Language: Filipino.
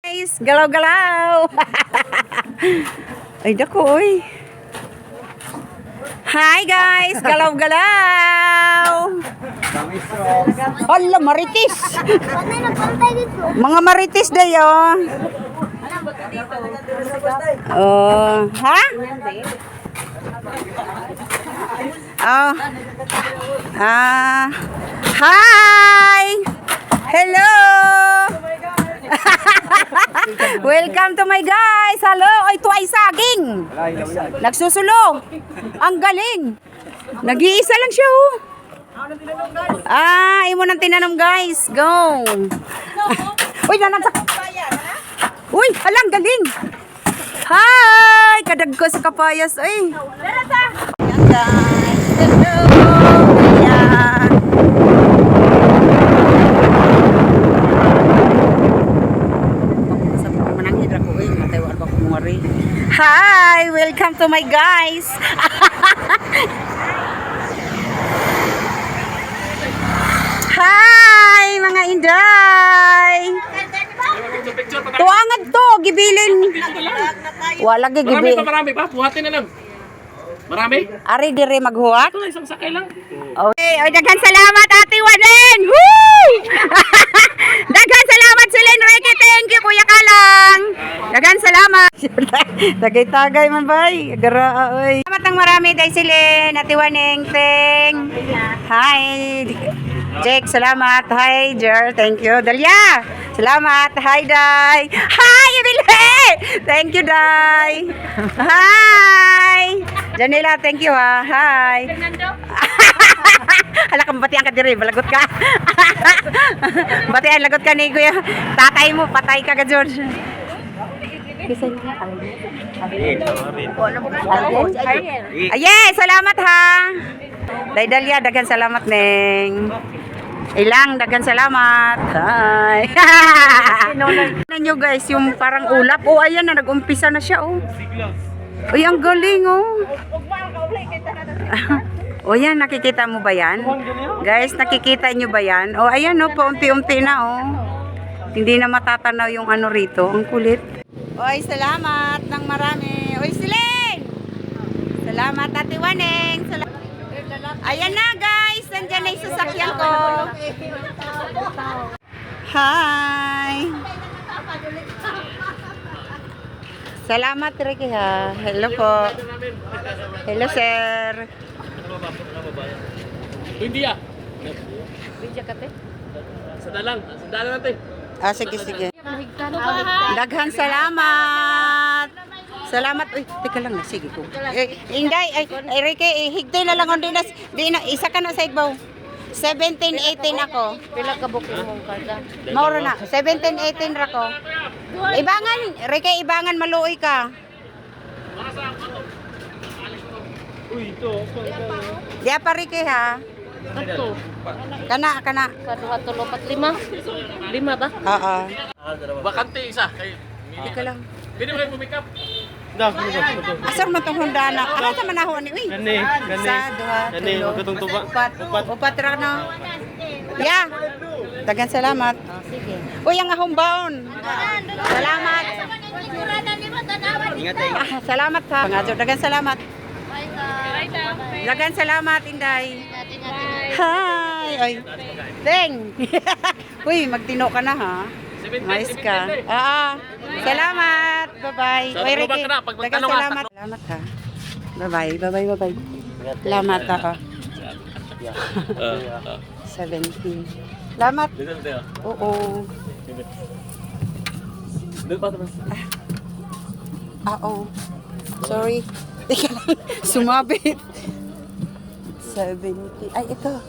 Guys, galaw-galaw. Ay, dako, oy. Hi guys, galaw-galaw. Hala, maritis. Mga maritis dayo. Oh, ha? Oh. Hi. Hello. Welcome to my guys. Hello. Oy, ito ay saging. Nagsusulo. Ang galing. Nag-iisa lang siya, oh. Imo nang tinanom, guys. Go. Uy, nanagsak. Uy, halang galing. Hi. Kadag ko sa kapayas. Uy. Ayan, guys. Hello. Ayan. Hi! Welcome to my guys! Hi! Mga inday! Tuangad to! Gibilin! Wala gibilin. Marami pa? Buhatin na lang. Marami? Ari dire maghuwat? Ito, isang sakay lang. Okay, oy, daghan salamat Ate Wanen! Woo! Daghan salamat Silin Ricky, thank you Kuya Kalang. Daghan salamat. Tagay-tagay man bay, gara oy. Salamat ng marami dai Silin, Ate Waneng, thank. Hi. Jake, salamat. Hi, Jer, thank you. Dalia, salamat. Hi, Dai. Hi, Emily! Thank you, Dai. Hi. Janela, thank you ha. Hi. Hala kang batian ka diri, balagot ka. Batian, lagot ka ni Kuya. Tatay mo, patay ka ka, George. Yes, salamat ha. Dalia, dagan salamat neng. Ilang, dagan salamat. Hi. Tingnan nyo guys, yung parang ulap. Oh, ayan na, nag-umpisa na siya. Oh. Uy, ang galing oh. O yan, nakikita mo ba yan? Guys, nakikita nyo ba yan? O ayan o, paunti-unti na o. Hindi na matatanaw yung ano rito. Ang kulit. Oy, salamat ng marami. Oy, Siling! Salamat, Ate Waneng. Ayan na guys, nandyan na yung sasakyan ko. Hi! Salamat, Ricky ha. Hello po. Hello, sir. Hindi ah. Bidya ka, te? Sadalang natin. Sige, sige. Daghan salamat. Salamat. Uy, teka lang na. Sige ko. Inday, Ricky, higday na lang. Di na, isa ka na sa igbaw. 17, 18 ako. Pila ka bukong mong kada? Mauro na. 17, 18 ra ko. Ibangan, Ricky, ibangan maluoy ka. Uy, ito. Diya pa, Ricky, ha? Ito. Kana. Sa 2, 3, 4, 5. 5 ba? Oo. Bakante isa. Teka lang. Pwede mo kayo pumikap? Asar man tong Honda na. Ano sa manahon ni? Uy. Gani. Sa, duha, tulo, upat ra no. Yeah. Dagan salamat. Sige. Uy, ang ahombaon. Salamat. Salamat ha. Pangadyo, dagan salamat. Dagan salamat, Inday. Hi. Ay. Teng. Uy, magtino ka na ha. Nice ka. Salamat. Bye-bye. Uy, Ricky. Dagan salamat. Salamat ha. Bye-bye. Bye-bye. Salamat ha. 17. Salamat. Oo. Oo. Sorry. Teka lang. Sumabit. 70. Ay, ito.